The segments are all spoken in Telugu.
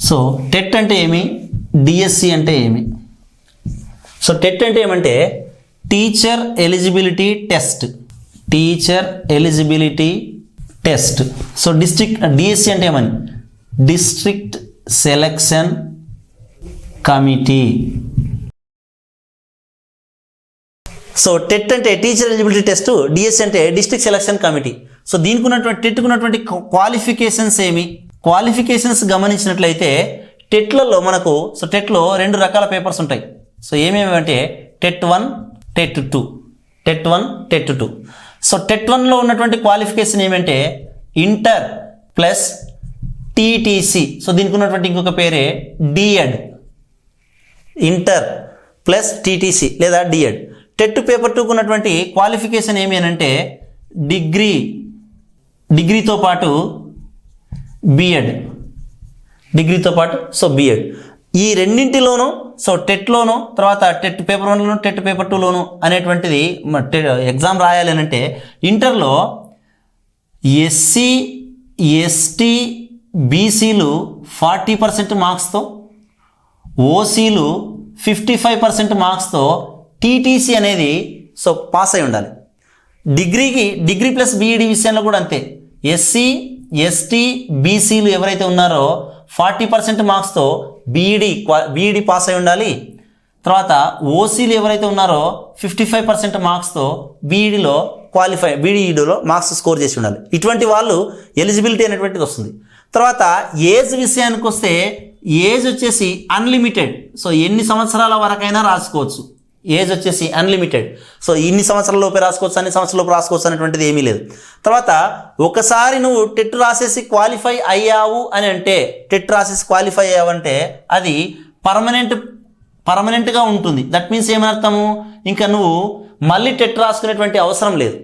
సో టెట్ అంటే ఏమి, డిఎస్సి అంటే ఏమి? సో టెట్ అంటే ఏమంటే teacher eligibility test, teacher eligibility test. So DSC అంటే ఏమని, district selection committee. So TET అంటే టీచర్ ఎలిజిబిలిటీ టెస్ట్, డిఎస్సి అంటే డిస్ట్రిక్ట్ సెలక్షన్ కమిటీ. సో దీనికి ఉన్నటువంటి టెట్కు ఉన్నటువంటి క్వాలిఫికేషన్స్ ఏమి? క్వాలిఫికేషన్స్ గమనించినట్లయితే టెట్లలో మనకు, సో టెట్లో 2 రకాల పేపర్స్ ఉంటాయి. సో ఏమేమి అంటే TET 1, TET 2, TET 1, TET 2. So TET 1లో ఉన్నటువంటి క్వాలిఫికేషన్ ఏమంటే ఇంటర్ ప్లస్ టీటీసీ. సో దీనికి ఉన్నటువంటి ఇంకొక పేరే డిఎడ్, ఇంటర్ ప్లస్ టీటీసీ లేదా డిఎడ్. టెట్ పేపర్ 2కు ఉన్నటువంటి క్వాలిఫికేషన్ ఏమి అని అంటే డిగ్రీతో పాటు బిఎడ్, డిగ్రీతో పాటు సో బిఎడ్. ఈ రెండింటిలోనూ, సో టెట్లోను తర్వాత టెట్ పేపర్ 1లోను టెట్ పేపర్ 2లోను అనేటువంటిది ఎగ్జామ్ రాయాలి అని అంటే ఇంటర్లో ఎస్సీ ఎస్టీ బీసీలు 40% మార్క్స్తో, ఓసీలు 55% మార్క్స్తో టీటీసీ అనేది సో పాస్ అయి ఉండాలి. డిగ్రీ ప్లస్ బీఈడి విషయంలో కూడా అంతే. ఎస్సీ ఎస్టీ బీసీలు ఎవరైతే ఉన్నారో 40% మార్క్స్తో బీఈడి పాస్ అయి ఉండాలి. తర్వాత ఓసీలు ఎవరైతే ఉన్నారో 55% మార్క్స్తో బీఈడిలో బీఈడిలో మార్క్స్ స్కోర్ చేసి ఉండాలి. ఇటువంటి వాళ్ళు ఎలిజిబిలిటీ అనేటువంటిది వస్తుంది. తర్వాత ఏజ్ విషయానికి వస్తే ఏజ్ వచ్చేసి అన్లిమిటెడ్. సో ఎన్ని సంవత్సరాల వరకైనా రాసుకోవచ్చు. ఏజ్ వచ్చేసి అన్లిమిటెడ్. సో ఇన్ని సంవత్సరాల లోపే రాసుకోవచ్చు, అన్ని సంవత్సరాల లోపు రాసుకోవచ్చు అనేటువంటిది ఏమీ లేదు. తర్వాత ఒకసారి నువ్వు టెట్ రాసేసి క్వాలిఫై అయ్యావు అని అంటే, టెట్ రాసేసి క్వాలిఫై అయ్యావు అంటే అది పర్మనెంట్గా ఉంటుంది. దట్ మీన్స్ ఏమర్థము, ఇంకా నువ్వు మళ్ళీ టెట్ రాసుకునేటువంటి అవసరం లేదు.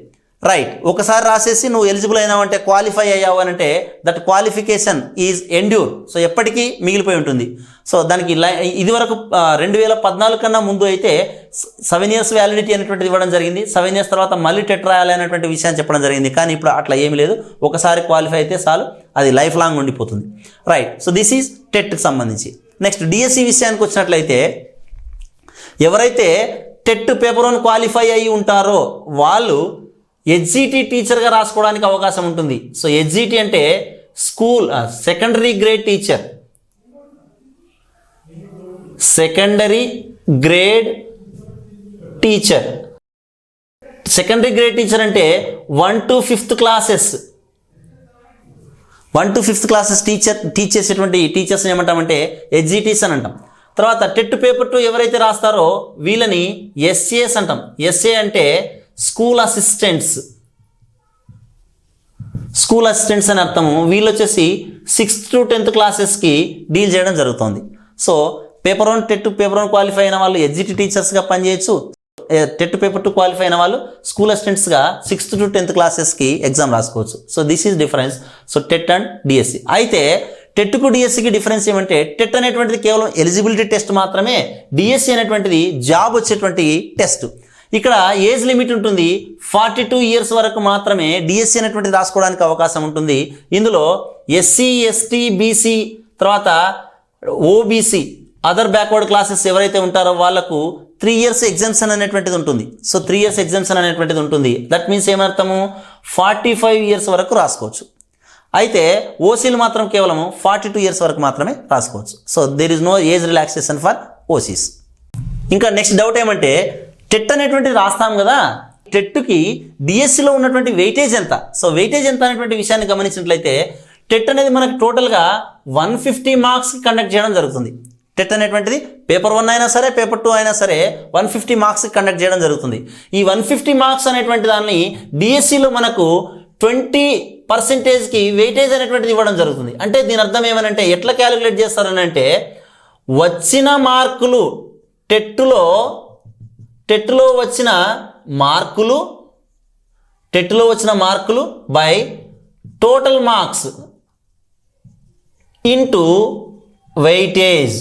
రైట్, ఒకసారి రాసేసి నువ్వు ఎలిజిబుల్ అయినావు అంటే, క్వాలిఫై అయ్యావు అని అంటే that qualification is endure. So ఎప్పటికీ మిగిలిపోయి ఉంటుంది. సో దానికి ఇదివరకు 2014 కన్నా ముందు అయితే 7 years వ్యాలిడిటీ అనేటువంటిది ఇవ్వడం జరిగింది. 7 years తర్వాత మళ్ళీ టెట్ రాయాలి అనేటువంటి విషయాన్ని చెప్పడం జరిగింది. కానీ ఇప్పుడు అట్లా ఏమీ లేదు. ఒకసారి క్వాలిఫై అయితే చాలు, అది లైఫ్ లాంగ్ ఉండిపోతుంది. రైట్, సో దిస్ ఈజ్ టెట్కి సంబంధించి. నెక్స్ట్ డిఎస్సి విషయానికి వచ్చినట్లయితే ఎవరైతే టెట్ పేపర్ 1 క్వాలిఫై అయ్యి ఉంటారో వాళ్ళు హెచ్జిటి టీచర్గా రాసుకోవడానికి అవకాశం ఉంటుంది. సో హెచ్జిటి అంటే school secondary grade teacher, secondary grade teacher. Secondary grade teacher అంటే 1 to 5th classes, 1 to 5th classes teach చేసేటువంటి టీచర్స్ని ఏమంటామంటే హెచ్జిటీస్ అని అంటాం. తర్వాత టెట్ పేపర్ 2 ఎవరైతే రాస్తారో వీళ్ళని ఎస్ఏస్ అంటాం. ఎస్ఏ అంటే స్కూల్ అసిస్టెంట్స్ అని అర్థము. వీళ్ళు వచ్చేసి 6th to 10th క్లాసెస్కి డీల్ చేయడం జరుగుతుంది. So paper 1 TET paper 1 qualify అయిన వాళ్ళు హెచ్జిటి టీచర్స్గా పనిచేయచ్చు. టెట్ పేపర్ 2 క్వాలిఫై అయిన వాళ్ళు స్కూల్ అసిస్టెంట్స్గా 6th to 10th క్లాసెస్కి ఎగ్జామ్ రాసుకోవచ్చు. So this is difference. So TET and DSC. అయితే టెట్కు డిఎస్సికి డిఫరెన్స్ ఏమంటే టెట్ అనేటువంటిది కేవలం ఎలిజిబిలిటీ టెస్ట్ మాత్రమే, డిఎస్సి అనేటువంటిది జాబ్ వచ్చేటువంటి టెస్ట్. ఇక్కడ ఏజ్ లిమిట్ ఉంటుంది. 42 years వరకు మాత్రమే డిఎస్సి అనేటువంటిది రాసుకోవడానికి అవకాశం ఉంటుంది. ఇందులో ఎస్సీ ఎస్టీ బీసీ తర్వాత ఓబీసీ అదర్ బ్యాక్వర్డ్ క్లాసెస్ ఎవరైతే ఉంటారో వాళ్ళకు 3 years ఎగ్జామ్షన్ అనేటువంటిది ఉంటుంది. సో 3 years ఎగ్జామ్షన్ అనేటువంటిది ఉంటుంది. దట్ మీన్స్ ఏమర్థము 45 years వరకు రాసుకోవచ్చు. అయితే ఓసీలు మాత్రం కేవలం 42 years వరకు మాత్రమే రాసుకోవచ్చు. So there is no age relaxation for OCs. ఇంకా నెక్స్ట్ డౌట్ ఏమంటే టెట్ అనేటువంటిది రాస్తాం కదా, టెట్కి డిఎస్సిలో ఉన్నటువంటి వెయిటేజ్ ఎంత? సో వెయిటేజ్ ఎంత అనేటువంటి విషయాన్ని గమనించినట్లయితే టెట్ అనేది మనకు టోటల్గా 150 మార్క్స్కి కండక్ట్ చేయడం జరుగుతుంది. టెట్ అనేటువంటిది పేపర్ 1 అయినా సరే పేపర్ 2 అయినా సరే 150 మార్క్స్కి కండక్ట్ చేయడం జరుగుతుంది. ఈ 150 మార్క్స్ అనేటువంటి దాన్ని డిఎస్సిలో మనకు 20%కి వెయిటేజ్ అనేటువంటిది ఇవ్వడం జరుగుతుంది. అంటే దీని అర్థం ఏమనంటే ఎట్లా క్యాలిక్యులేట్ చేస్తారని అంటే వచ్చిన మార్కులు టెట్లో వచ్చిన మార్కులు by total marks into weightage.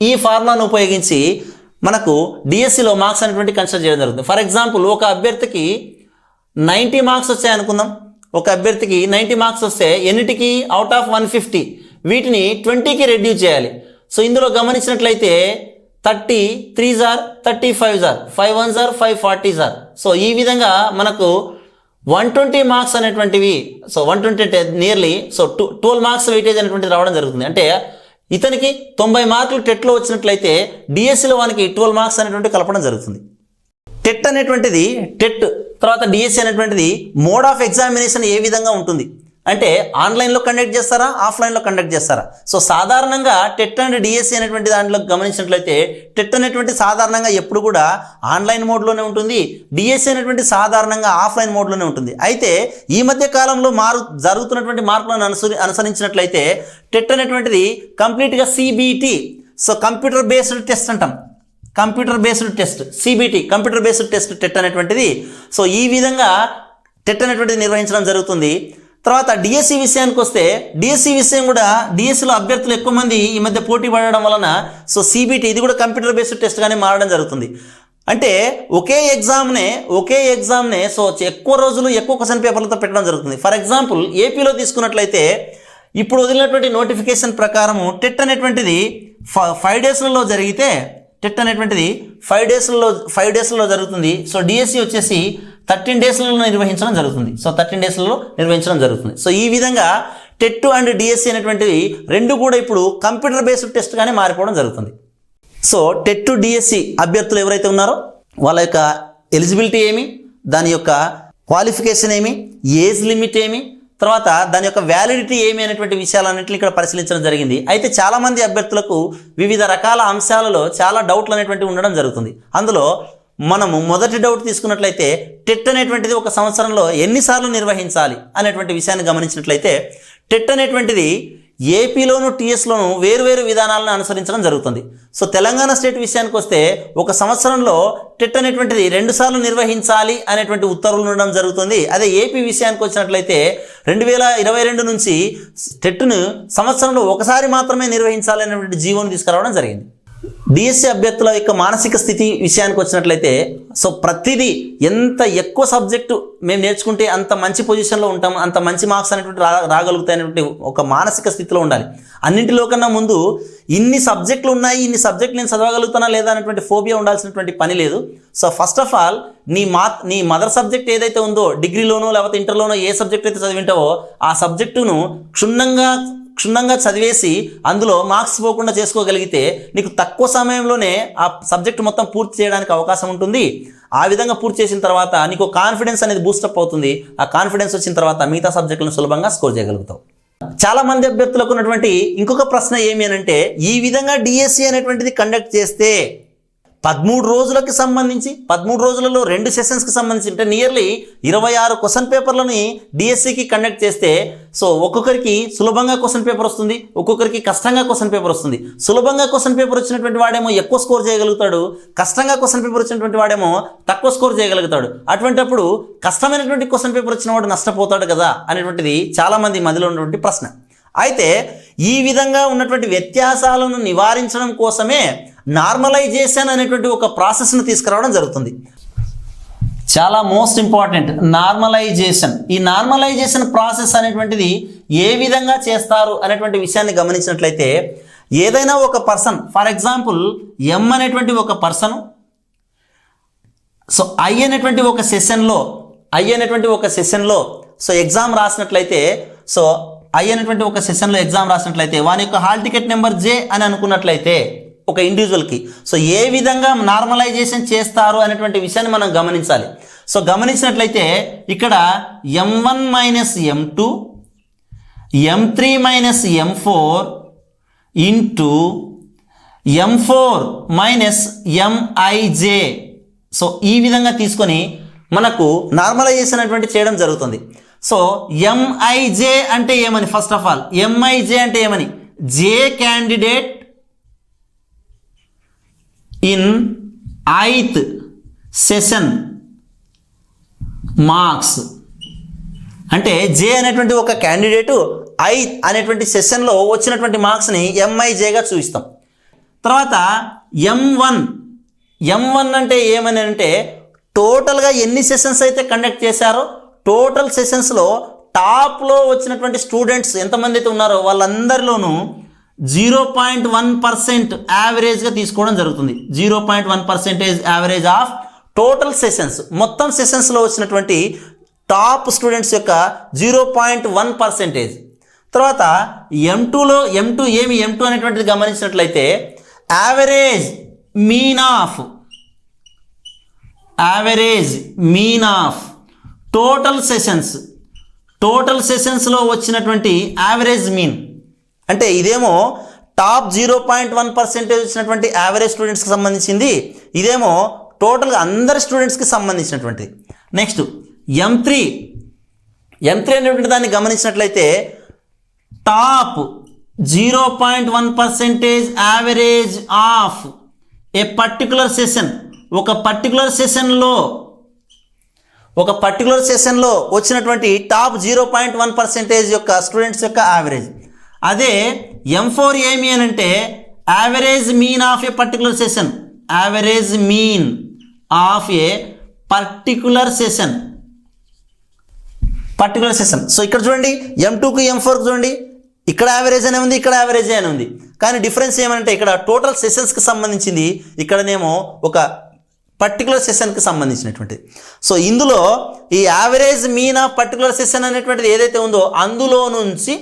ఈ ఫార్ములాను ఉపయోగించి మనకు డిఎస్సిలో మార్క్స్ అనేటువంటి కన్సిడర్ చేయడం జరుగుతుంది. ఫర్ ఎగ్జాంపుల్ ఒక అభ్యర్థికి 90 మార్క్స్ వచ్చాయి అనుకుందాం. ఒక అభ్యర్థికి 90 మార్క్స్ వస్తే ఎన్నిటికి అవుట్ ఆఫ్ 150 వీటిని 20కి రెడ్యూస్ చేయాలి. సో ఇందులో గమనించినట్లయితే 30 3s are 30 5s are 5 1s are 5 40s are. So ఈ విధంగా మనకు 120 మార్క్స్ అనేటువంటివి, so 120 nearly, so 12 marks weightage అనేటువంటిది రావడం జరుగుతుంది. అంటే ఇతనికి 90 మార్కులు టెట్లో వచ్చినట్లయితే డిఎస్సిలో వానికి 12 మార్క్స్ అనేటువంటి కలపడం జరుగుతుంది. టెట్ అనేటువంటిది, టెట్ తర్వాత డిఎస్సి అనేటువంటిది మోడ్ ఆఫ్ ఎగ్జామినేషన్ ఏ విధంగా ఉంటుంది అంటే ఆన్లైన్లో కండక్ట్ చేస్తారా, ఆఫ్లైన్లో కండక్ట్ చేస్తారా? సో సాధారణంగా టెట్ అండ్ డిఎస్సి అనేటువంటి దాంట్లో గమనించినట్లయితే టెట్ అనేటువంటి సాధారణంగా ఎప్పుడు కూడా ఆన్లైన్ మోడ్లోనే ఉంటుంది, డిఎస్సి అనేటువంటి సాధారణంగా ఆఫ్లైన్ మోడ్లోనే ఉంటుంది. అయితే ఈ మధ్య కాలంలో జరుగుతున్నటువంటి మార్పులను అనుసరించినట్లయితే టెట్ అనేటువంటిది కంప్లీట్గా CBT, so computer based test అంటాం, computer based test, CBT computer based test TET అనేటువంటిది. సో ఈ విధంగా టెట్ అనేటువంటిది నిర్వహించడం జరుగుతుంది. తర్వాత డిఎస్సి విషయానికి వస్తే డిఎస్సి విషయం కూడా, డిఎస్సిలో అభ్యర్థులు ఎక్కువ మంది ఈ మధ్య పోటీ పడడం వలన సో సిబిటి ఇది కూడా కంప్యూటర్ బేస్డ్ టెస్ట్గానే మారడం జరుగుతుంది. అంటే ఒకే ఎగ్జామ్నే సో ఎక్కువ రోజులు ఎక్కువ క్వశ్చన్ పేపర్లతో పెట్టడం జరుగుతుంది. ఫర్ ఎగ్జాంపుల్ ఏపీలో తీసుకున్నట్లయితే ఇప్పుడు వదిలినటువంటి నోటిఫికేషన్ ప్రకారము టెట్ అనేటువంటిది 5 డేస్లలో జరిగితే, టెట్ అనేటువంటిది 5 డేస్లలో జరుగుతుంది. సో డిఎస్సి వచ్చేసి 13 డేస్లలో నిర్వహించడం జరుగుతుంది. సో 13 డేస్లలో నిర్వహించడం జరుగుతుంది. సో ఈ విధంగా టెట్ అండ్ డిఎస్సి అనేటువంటివి రెండు కూడా ఇప్పుడు కంప్యూటర్ బేస్డ్ టెస్ట్గానే మారిపోవడం జరుగుతుంది. సో టెట్ డిఎస్సి అభ్యర్థులు ఎవరైతే ఉన్నారో వాళ్ళ యొక్క ఎలిజిబిలిటీ ఏమి, దాని యొక్క క్వాలిఫికేషన్ ఏమి, ఏజ్ లిమిట్ ఏమి, తర్వాత దాని యొక్క వ్యాలిడిటీ ఏమి అనేటువంటి విషయాలన్నింటినీ ఇక్కడ పరిశీలించడం జరిగింది. అయితే చాలామంది అభ్యర్థులకు వివిధ రకాల అంశాలలో చాలా డౌట్లు అనేటువంటివి ఉండడం జరుగుతుంది. అందులో మనము మొదటి డౌట్ తీసుకున్నట్లయితే టెట్ అనేటువంటిది ఒక సంవత్సరంలో ఎన్నిసార్లు నిర్వహించాలి అనేటువంటి విషయాన్ని గమనించినట్లయితే టెట్ అనేటువంటిది ఏపీలోను టీఎస్లోను వేరువేరు విధానాలను అనుసరించడం జరుగుతుంది. సో తెలంగాణ స్టేట్ విషయానికి వస్తే ఒక సంవత్సరంలో టెట్ అనేటువంటిది 2 సార్లు నిర్వహించాలి అనేటువంటి ఉత్తర్వులు ఉండడం జరుగుతుంది. అదే ఏపీ విషయానికి వచ్చినట్లయితే 2022 నుంచి టెట్ను సంవత్సరంలో ఒకసారి మాత్రమే నిర్వహించాలి అనేటువంటి జీవోను తీసుకురావడం జరిగింది. డిఎస్సి అభ్యర్థుల యొక్క మానసిక స్థితి విషయానికి వచ్చినట్లయితే సో ప్రతిదీ ఎంత ఎక్కువ సబ్జెక్టు మేము నేర్చుకుంటే అంత మంచి పొజిషన్లో ఉంటాం, అంత మంచి మార్క్స్ అనేటువంటి రాగలుగుతాయి అనేటువంటి ఒక మానసిక స్థితిలో ఉండాలి. అన్నింటిలో కన్నా ముందు ఇన్ని సబ్జెక్టులు ఉన్నాయి, ఇన్ని సబ్జెక్టులు నేను చదవగలుగుతానా లేదా అనేటువంటి ఫోబియా ఉండాల్సినటువంటి పని లేదు. సో ఫస్ట్ ఆఫ్ ఆల్ నీ మదర్ సబ్జెక్ట్ ఏదైతే ఉందో, డిగ్రీలోనో లేకపోతే ఇంటర్లోనో ఏ సబ్జెక్ట్ అయితే చదివింటావో ఆ సబ్జెక్టును క్షుణ్ణంగా చదివేసి అందులో మార్క్స్ పోకుండా చేసుకోగలిగితే నీకు తక్కువ సమయంలోనే ఆ సబ్జెక్ట్ మొత్తం పూర్తి చేయడానికి అవకాశం ఉంటుంది. ఆ విధంగా పూర్తి చేసిన తర్వాత నీకు కాన్ఫిడెన్స్ అనేది బూస్టప్ అవుతుంది. ఆ కాన్ఫిడెన్స్ వచ్చిన తర్వాత మిగతా సబ్జెక్టులను సులభంగా స్కోర్ చేయగలుగుతావు. చాలా మంది అభ్యర్థులకు ఉన్నటువంటి ఇంకొక ప్రశ్న ఏమి అనంటే ఈ విధంగా డిఎస్సి అనేటువంటిది కండక్ట్ చేస్తే 13 రోజులకి సంబంధించి 13 రోజులలో 2 సెషన్స్కి సంబంధించి అంటే నియర్లీ 26 క్వశ్చన్ పేపర్లని డిఎస్సికి కండక్ట్ చేస్తే సో ఒక్కొక్కరికి సులభంగా క్వశ్చన్ పేపర్ వస్తుంది, ఒక్కొక్కరికి కష్టంగా క్వశ్చన్ పేపర్ వస్తుంది. సులభంగా క్వశ్చన్ పేపర్ వచ్చినటువంటి వాడేమో ఎక్కువ స్కోర్ చేయగలుగుతాడు, కష్టంగా క్వశ్చన్ పేపర్ వచ్చినటువంటి వాడేమో తక్కువ స్కోర్ చేయగలుగుతాడు. అటువంటిప్పుడు కష్టమైనటువంటి క్వశ్చన్ పేపర్ వచ్చిన వాడు నష్టపోతాడు కదా అనేటువంటిది చాలామంది మధ్యలో ఉన్నటువంటి ప్రశ్న. అయితే ఈ విధంగా ఉన్నటువంటి వ్యత్యాసాలను నివారించడం కోసమే నార్మలైజేషన్ అనేటువంటి ఒక ప్రాసెస్ను తీసుకురావడం జరుగుతుంది. చాలా మోస్ట్ ఇంపార్టెంట్ నార్మలైజేషన్. ఈ నార్మలైజేషన్ ప్రాసెస్ అనేటువంటిది ఏ విధంగా చేస్తారు అనేటువంటి విషయాన్ని గమనించినట్లయితే ఏదైనా ఒక పర్సన్, ఫర్ ఎగ్జాంపుల్ ఎం అనేటువంటి ఒక పర్సన్ సో ఐ అనేటువంటి ఒక సెషన్లో సో ఎగ్జామ్ రాసినట్లయితే సో ఐ అనేటువంటి ఒక సెషన్లో ఎగ్జామ్ రాసినట్లయితే వాని యొక్క హాల్ టికెట్ నెంబర్ జే అని అనుకున్నట్లయితే ఒక ఇండివిజువల్కి సో ఏ విధంగా నార్మలైజేషన్ చేస్తారు అనేటువంటి విషయాన్ని మనం గమనించాలి. సో గమనించినట్లయితే ఇక్కడ M1 - M2 M3 - M4 into M4 - MIJ so ఈ విధంగా తీసుకొని మనకు నార్మలైజేషన్ అనేటువంటి చేయడం జరుగుతుంది. సో MIJ అంటే ఏమని, ఫస్ట్ ఆఫ్ ఆల్ MIJ అంటే ఏమని, J candidate in 8th session marks అంటే జే అనేటువంటి ఒక క్యాండిడేటు ఐ అనేటువంటి సెషన్లో వచ్చినటువంటి మార్క్స్ని MIJగా చూపిస్తాం. తర్వాత M1 అంటే ఏమని అంటే టోటల్గా ఎన్ని సెషన్స్ అయితే కండక్ట్ చేశారో టోటల్ సెషన్స్లో టాప్లో వచ్చినటువంటి స్టూడెంట్స్ ఎంతమంది అయితే ఉన్నారో వాళ్ళందరిలోనూ 0.1% యావరేజ్గా తీసుకోవడం జరుగుతుంది. 0.1% యావరేజ్ ఆఫ్ టోటల్ సెషన్స్, మొత్తం సెషన్స్లో వచ్చినటువంటి టాప్ స్టూడెంట్స్ యొక్క 0.1%. తర్వాత M2లో M2 అనేటువంటిది గమనించినట్లయితే యావరేజ్ మీన్ ఆఫ్ టోటల్ సెషన్స్లో వచ్చినటువంటి యావరేజ్ మీన్. అంటే ఇదేమో టాప్ 0.1% వచ్చినటువంటి యావరేజ్ స్టూడెంట్స్కి సంబంధించింది, ఇదేమో టోటల్గా అందరి స్టూడెంట్స్కి సంబంధించినటువంటిది. నెక్స్ట్ M3 అనేటువంటి దాన్ని గమనించినట్లయితే top 0.1% average of A particular session, ఒక పర్టికులర్ సెషన్లో వచ్చినటువంటి టాప్ 0.1% యొక్క స్టూడెంట్స్ యొక్క యావరేజ్. అదే M4 ఏమి అని అంటే average mean of A particular session, average mean of A particular session. So ఇక్కడ చూడండి M2కు M4కు చూడండి, ఇక్కడ యావరేజ్ అనే ఉంది, ఇక్కడ యావరేజ్ అనే ఉంది. కానీ డిఫరెన్స్ ఏమంటే ఇక్కడ టోటల్ సెషన్స్కి సంబంధించింది, ఇక్కడనేమో ఒక పర్టికులర్ సెషన్కి సంబంధించినటువంటిది. సో ఇందులో ఈ average mean of particular session అనేటువంటిది ఏదైతే ఉందో అందులో నుంచి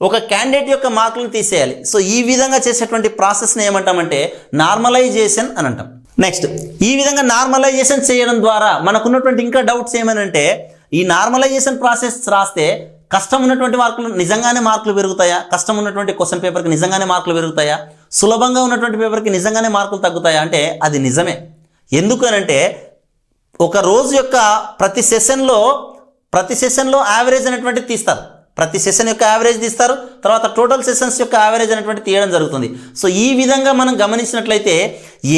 ఒక క్యాండిడేట్ యొక్క మార్కులను తీసేయాలి. సో ఈ విధంగా చేసేటువంటి ప్రాసెస్ని ఏమంటామంటే నార్మలైజేషన్ అని అంటాం. నెక్స్ట్ ఈ విధంగా నార్మలైజేషన్ చేయడం ద్వారా మనకున్నటువంటి ఇంకా డౌట్స్ ఏమనంటే, ఈ నార్మలైజేషన్ ప్రాసెస్ రాస్తే కష్టం ఉన్నటువంటి మార్కులు నిజంగానే మార్కులు పెరుగుతాయా, కష్టం ఉన్నటువంటి క్వశ్చన్ పేపర్కి నిజంగానే మార్కులు పెరుగుతాయా, సులభంగా ఉన్నటువంటి పేపర్కి నిజంగానే మార్కులు తగ్గుతాయా అంటే అది నిజమే. ఎందుకనంటే ఒక రోజు యొక్క ప్రతి సెషన్లో యావరేజ్ అనేటువంటిది తీస్తారు, ప్రతి సెషన్ యొక్క యావరేజ్ తీస్తారు, తర్వాత టోటల్ సెషన్స్ యొక్క యావరేజ్ అనేటువంటి తీయడం జరుగుతుంది. సో ఈ విధంగా మనం గమనించినట్లయితే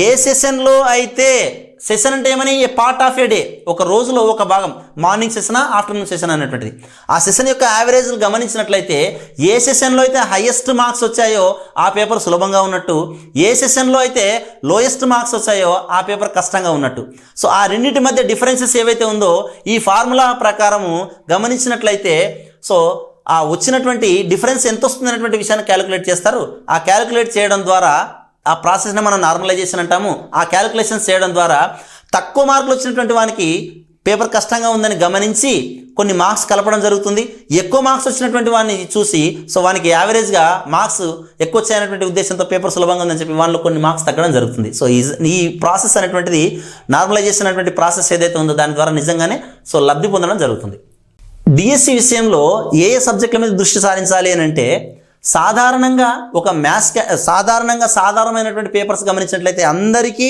ఏ సెషన్లో అయితే, సెషన్ అంటే ఏమని, ఏ పార్ట్ ఆఫ్ ఏ డే, ఒక రోజులో ఒక భాగం, మార్నింగ్ సెషనా ఆఫ్టర్నూన్ సెషన్ అనేటువంటిది, ఆ సెషన్ యొక్క యావరేజ్లు గమనించినట్లయితే ఏ సెషన్లో అయితే హైయెస్ట్ మార్క్స్ వచ్చాయో ఆ పేపర్ సులభంగా ఉన్నట్టు, ఏ సెషన్లో అయితే లోయెస్ట్ మార్క్స్ వచ్చాయో ఆ పేపర్ కష్టంగా ఉన్నట్టు. సో ఆ రెండింటి మధ్య డిఫరెన్సెస్ ఏవైతే ఉందో ఈ ఫార్ములా ప్రకారము గమనించినట్లయితే సో ఆ వచ్చినటువంటి డిఫరెన్స్ ఎంత వస్తుంది అనేటువంటి విషయాన్ని క్యాలిక్యులేట్ చేస్తారు. ఆ క్యాలిక్యులేట్ చేయడం ద్వారా ఆ ప్రాసెస్ని మనం నార్మలైజేషన్ అంటాము. ఆ క్యాలిక్యులేషన్స్ చేయడం ద్వారా తక్కువ మార్కులు వచ్చినటువంటి వానికి పేపర్ కష్టంగా ఉందని గమనించి కొన్ని మార్క్స్ కలపడం జరుగుతుంది. ఎక్కువ మార్క్స్ వచ్చినటువంటి వాడిని చూసి సో వానికి యావరేజ్గా మార్క్స్ ఎక్కువ వచ్చాయనేటువంటి ఉద్దేశంతో పేపర్ సులభంగా ఉందని చెప్పి వాళ్ళలో కొన్ని మార్క్స్ తగ్గడం జరుగుతుంది. సో ఈ ప్రాసెస్ అనేటువంటిది నార్మలైజేషన్ అనేటువంటి ప్రాసెస్ ఏదైతే ఉందో దాని ద్వారా నిజంగానే సో లబ్ధి పొందడం జరుగుతుంది. డిఎస్సి విషయంలో ఏ సబ్జెక్టుల మీద దృష్టి సారించాలి అని అంటే సాధారణంగా ఒక సాధారణమైనటువంటి పేపర్స్ గమనించినట్లయితే అందరికీ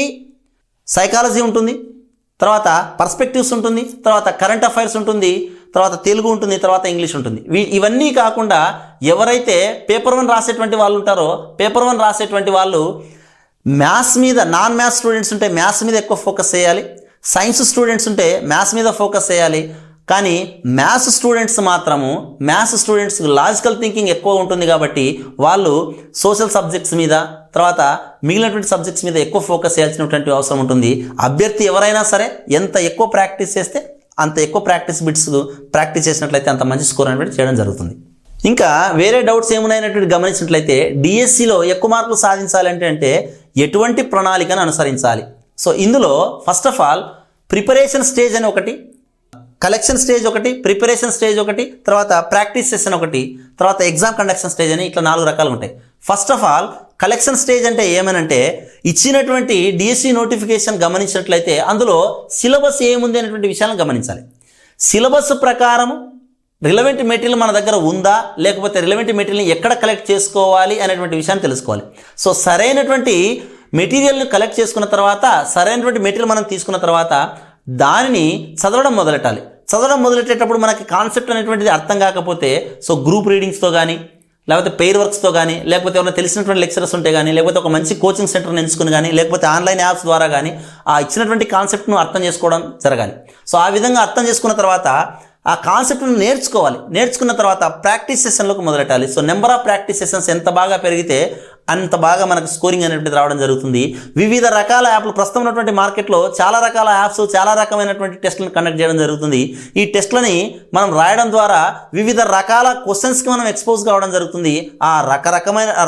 సైకాలజీ ఉంటుంది, తర్వాత పర్స్పెక్టివ్స్ ఉంటుంది, తర్వాత కరెంట్ అఫైర్స్ ఉంటుంది, తర్వాత తెలుగు ఉంటుంది, తర్వాత ఇంగ్లీష్ ఉంటుంది. ఇవన్నీ కాకుండా ఎవరైతే పేపర్ 1 రాసేటువంటి వాళ్ళు ఉంటారో పేపర్ 1 రాసేటువంటి వాళ్ళు మ్యాథ్స్ మీద, నాన్ మ్యాథ్స్ స్టూడెంట్స్ ఉంటే మ్యాథ్స్ మీద ఎక్కువ ఫోకస్ చేయాలి, సైన్స్ స్టూడెంట్స్ ఉంటే మ్యాథ్స్ మీద ఫోకస్ చేయాలి. కానీ మ్యాథ్స్ స్టూడెంట్స్ లాజికల్ థింకింగ్ ఎక్కువ ఉంటుంది కాబట్టి వాళ్ళు సోషల్ సబ్జెక్ట్స్ మీద, తర్వాత మిగిలినటువంటి సబ్జెక్ట్స్ మీద ఎక్కువ ఫోకస్ చేయాల్సినటువంటి అవసరం ఉంటుంది. అభ్యర్థి ఎవరైనా సరే ఎంత ఎక్కువ ప్రాక్టీస్ చేస్తే అంత ఎక్కువ ప్రాక్టీస్ చేసినట్లయితే అంత మంచి స్కోర్ అనేటువంటి చేయడం జరుగుతుంది. ఇంకా వేరే డౌట్స్ ఏమున్నాయనేటువంటి గమనించినట్లయితే డిఎస్సిలో ఎక్కువ మార్కులు సాధించాలంటే ఎటువంటి ప్రణాళికను అనుసరించాలి. సో ఇందులో first of all preparation stage అని ఒకటి, కలెక్షన్ స్టేజ్ ఒకటి, ప్రిపరేషన్ స్టేజ్ ఒకటి, తర్వాత ప్రాక్టీస్ సెషన్ ఒకటి, తర్వాత ఎగ్జామ్ కండక్షన్ స్టేజ్ అని ఇట్లా 4 రకాలు ఉంటాయి. First of all collection stage అంటే ఏమనంటే ఇచ్చినటువంటి డిఎస్సి నోటిఫికేషన్ గమనించినట్లయితే అందులో సిలబస్ ఏముంది అనేటువంటి విషయాలను గమనించాలి. సిలబస్ ప్రకారం రిలవెంట్ మెటీరియల్ మన దగ్గర ఉందా, లేకపోతే రిలవెంట్ మెటీరియల్ని ఎక్కడ కలెక్ట్ చేసుకోవాలి అనేటువంటి విషయాన్ని తెలుసుకోవాలి. సో సరైనటువంటి మెటీరియల్ని కలెక్ట్ చేసుకున్న తర్వాత, సరైనటువంటి మెటీరియల్ మనం తీసుకున్న తర్వాత దానిని చదవడం మొదలెట్టాలి. చదవడం మొదలెట్టేటప్పుడు మనకి కాన్సెప్ట్ అనేటువంటిది అర్థం కాకపోతే సో గ్రూప్ రీడింగ్స్తో కానీ, లేకపోతే పెయిర్ వర్క్స్తో కానీ, లేకపోతే ఏమైనా తెలిసినటువంటి లెక్చరర్స్ ఉంటే కానీ, లేకపోతే ఒక మంచి కోచింగ్ సెంటర్ని ఎంచుకుని కానీ, లేకపోతే ఆన్లైన్ యాప్స్ ద్వారా కానీ ఆ ఇచ్చినటువంటి కాన్సెప్ట్ను అర్థం చేసుకోవడం జరగాలి. సో ఆ విధంగా అర్థం చేసుకున్న తర్వాత ఆ కాన్సెప్ట్ను నేర్చుకోవాలి. నేర్చుకున్న తర్వాత ప్రాక్టీస్ సెషన్లోకి మొదలెట్టాలి. So number of practice sessions ఎంత బాగా పెరిగితే అంత బాగా మనకు స్కోరింగ్ అనేటువంటిది రావడం జరుగుతుంది. వివిధ రకాల యాప్లు ప్రస్తుతం ఉన్నటువంటి మార్కెట్లో చాలా రకాల యాప్స్, చాలా రకమైనటువంటి టెస్టులను కండక్ట్ చేయడం జరుగుతుంది. ఈ టెస్టులని మనం రాయడం ద్వారా వివిధ రకాల క్వశ్చన్స్కి మనం ఎక్స్పోజ్ కావడం జరుగుతుంది. ఆ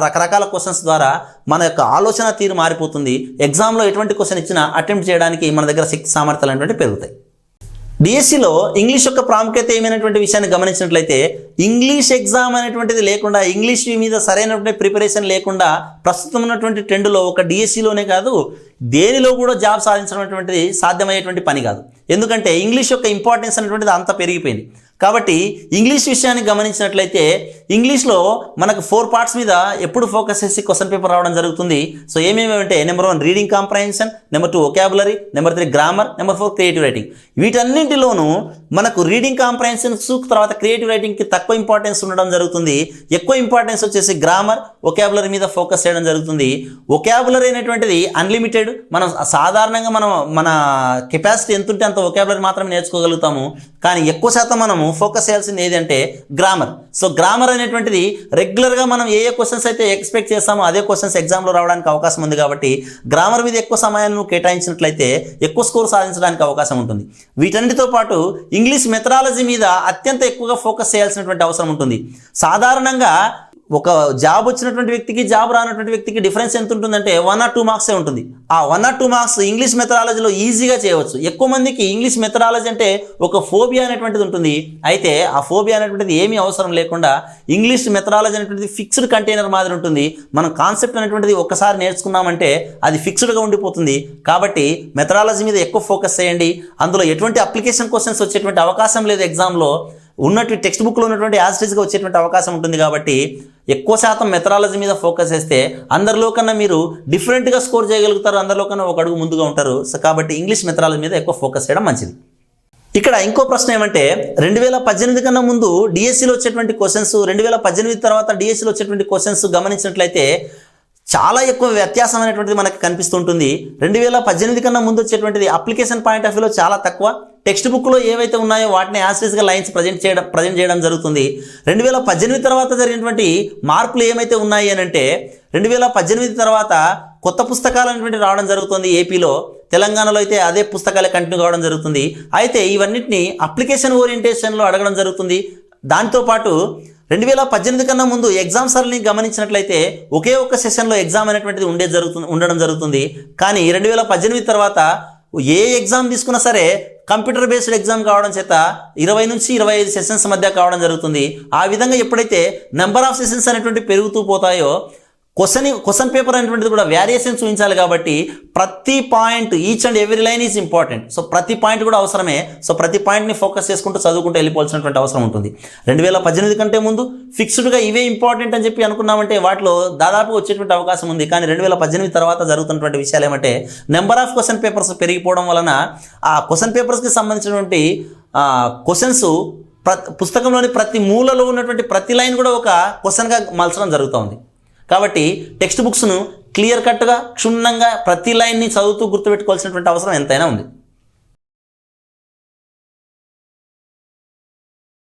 రకరకాల క్వశ్చన్స్ ద్వారా మన యొక్క ఆలోచన తీరు మారిపోతుంది. ఎగ్జామ్లో ఎటువంటి క్వశ్చన్ ఇచ్చినా అటెంప్ట్ చేయడానికి మన దగ్గర శక్తి సామర్థ్యాలు అనేటువంటి పెరుగుతాయి. డిఎస్సిలో ఇంగ్లీష్ యొక్క ప్రాముఖ్యత ఏమైనటువంటి విషయాన్ని గమనించినట్లయితే ఇంగ్లీష్ ఎగ్జామ్ అనేటువంటిది లేకుండా, ఇంగ్లీష్ మీద సరైనటువంటి ప్రిపరేషన్ లేకుండా ప్రస్తుతం ఉన్నటువంటి ట్రెండ్లో ఒక డిఎస్సిలోనే కాదు దేనిలో కూడా జాబ్ సాధించడం అనేటువంటిది సాధ్యమయ్యేటువంటి పని కాదు. ఎందుకంటే ఇంగ్లీష్ యొక్క ఇంపార్టెన్స్ అనేటువంటిది అంత పెరిగిపోయింది. కాబట్టి ఇంగ్లీష్ విషయాన్ని గమనించినట్లయితే ఇంగ్లీష్లో మనకు 4 పార్ట్స్ మీద ఎప్పుడు ఫోకస్ చేసి క్వశ్చన్ పేపర్ రావడం జరుగుతుంది. సో ఏమేమి అంటే number 1 reading comprehension, number 2 vocabulary, number 3 grammar, number 4 creative writing. వీటన్నింటిలోనూ మనకు రీడింగ్ కాంప్రహెన్షన్స్ తర్వాత క్రియేటివ్ రైటింగ్కి తక్కువ ఇంపార్టెన్స్ ఉండడం జరుగుతుంది. ఎక్కువ ఇంపార్టెన్స్ వచ్చేసి గ్రామర్, వొకాబులరీ మీద ఫోకస్ చేయడం జరుగుతుంది. వొకాబులరీ అనేటువంటిది అన్లిమిటెడ్. మనం సాధారణంగా మన కెపాసిటీ ఎంత ఉంటే అంత వొకాబులరీ మాత్రమే నేర్చుకోగలుగుతాము. కానీ ఎక్కువ శాతం మనము ఫోకస్ చేయాల్సింది ఏదంటే గ్రామర్. సో గ్రామర్ అనేటువంటిది రెగ్యులర్గా మనం ఏ క్వశ్చన్స్ అయితే ఎక్స్పెక్ట్ చేస్తామో అదే క్వశ్చన్స్ ఎగ్జామ్లో రావడానికి అవకాశం ఉంది. కాబట్టి గ్రామర్ మీద ఎక్కువ సమయాన్ని కేటాయించినట్లయితే ఎక్కువ స్కోర్ సాధించడానికి అవకాశం ఉంటుంది. వీటన్నిటితో పాటు ఇంగ్లీష్ మెథడాలజీ మీద అత్యంత ఎక్కువగా ఫోకస్ చేయాల్సినటువంటి అవసరం ఉంటుంది. సాధారణంగా ఒక జాబ్ వచ్చినటువంటి వ్యక్తికి, జాబ్ రానటువంటి వ్యక్తికి డిఫరెన్స్ ఎంత ఉంటుందంటే 1 or 2 మార్క్సే ఉంటుంది. ఆ 1 or 2 మార్క్స్ ఇంగ్లీష్ మెథడాలజీలో ఈజీగా చేయవచ్చు. ఎక్కువ మందికి ఇంగ్లీష్ మెథడాలజీ అంటే ఒక ఫోబియా అనేటువంటిది ఉంటుంది. అయితే ఆ ఫోబియా అనేటువంటిది ఏమీ అవసరం లేకుండా ఇంగ్లీష్ మెథడాలజీ అనేటువంటిది ఫిక్స్డ్ కంటైనర్ మాదిరి ఉంటుంది. మనం కాన్సెప్ట్ అనేటువంటిది ఒక్కసారి నేర్చుకున్నామంటే అది ఫిక్స్డ్గా ఉండిపోతుంది. కాబట్టి మెథడాలజీ మీద ఎక్కువ ఫోకస్ చేయండి. అందులో ఎటువంటి అప్లికేషన్ క్వశ్చన్స్ వచ్చేటువంటి అవకాశం లేదు. ఎగ్జామ్లో ఉన్నట్టు టెక్స్ట్ బుక్లో ఉన్నటువంటి యాజిటీస్గా వచ్చేటువంటి అవకాశం ఉంటుంది. కాబట్టి ఎక్కువ శాతం మెథడాలజీ మీద ఫోకస్ చేస్తే అందరిలో కన్నా మీరు డిఫరెంట్గా స్కోర్ చేయగలుగుతారు. అందరిలో కన్నా ఒక అడుగు ముందుగా ఉంటారు. సో కాబట్టి ఇంగ్లీష్ మెథడాలజీ మీద ఎక్కువ ఫోకస్ చేయడం మంచిది. ఇక్కడ ఇంకో ప్రశ్న ఏమంటే 2018 కన్నా ముందు డిఎస్సిలో వచ్చేటువంటి క్వశ్చన్స్, 2018 తర్వాత డిఎస్సిలో వచ్చేటువంటి క్వశ్చన్స్ గమనించినట్లయితే చాలా ఎక్కువ వ్యత్యాసం అనేటువంటిది మనకు కనిపిస్తుంటుంది. 2018 కన్నా ముందు వచ్చేటువంటిది అప్లికేషన్ పాయింట్ ఆఫ్ వ్యూలో చాలా తక్కువ. టెక్స్ట్ బుక్లో ఏవైతే ఉన్నాయో వాటిని యాస్టీస్గా లైన్స్ ప్రజెంట్ చేయడం జరుగుతుంది. 2018 తర్వాత జరిగినటువంటి మార్పులు ఏమైతే ఉన్నాయి అని అంటే 2018 తర్వాత కొత్త పుస్తకాలు అనేటువంటి రావడం జరుగుతుంది. ఏపీలో, తెలంగాణలో అయితే అదే పుస్తకాలే కంటిన్యూ కావడం జరుగుతుంది. అయితే ఇవన్నిటిని అప్లికేషన్ ఓరియంటేషన్లో అడగడం జరుగుతుంది. దాంతోపాటు 2018 కన్నా ముందు ఎగ్జామ్ సరళిని గమనించినట్లయితే ఒకే ఒక్క సెషన్లో ఎగ్జామ్ అనేటువంటిది ఉండడం జరుగుతుంది. కానీ 2018 తర్వాత ఏ ఎగ్జామ్ తీసుకున్నా సరే కంప్యూటర్ బేస్డ్ ఎగ్జామ్ కావడం చేత 20 నుంచి 25 సెషన్స్ మధ్య కావడం జరుగుతుంది. ఆ విధంగా ఎప్పుడైతే నెంబర్ ఆఫ్ సెషన్స్ అనేటువంటి పెరుగుతూ పోతాయో క్వశ్చన్ పేపర్ అనేటువంటిది కూడా వేరియేషన్ చూపించాలి. కాబట్టి ప్రతి point, each and every line is important. So ప్రతి పాయింట్ కూడా అవసరమే. సో ప్రతి పాయింట్ని ఫోకస్ చేసుకుంటూ చదువుకుంటూ వెళ్ళిపోవాల్సినటువంటి అవసరం ఉంటుంది. 2018 కంటే ముందు ఫిక్స్డ్గా ఇవే ఇంపార్టెంట్ అని చెప్పి అనుకున్నామంటే వాటిలో దాదాపు వచ్చేటువంటి అవకాశం ఉంది. కానీ 2018 తర్వాత జరుగుతున్నటువంటి విషయాలు ఏమంటే నెంబర్ ఆఫ్ క్వశ్చన్ పేపర్స్ పెరిగిపోవడం వలన ఆ క్వశ్చన్ పేపర్స్కి సంబంధించినటువంటి క్వశ్చన్స్ పుస్తకంలోని ప్రతి మూలలో ఉన్నటువంటి ప్రతి లైన్ కూడా ఒక క్వశ్చన్గా మలచడం జరుగుతుంది. కాబట్టి టెక్స్ట్ బుక్స్ను క్లియర్ కట్గా, క్షుణ్ణంగా ప్రతి లైన్ని చదువుతూ గుర్తుపెట్టుకోవాల్సినటువంటి అవసరం ఎంతైనా ఉంది.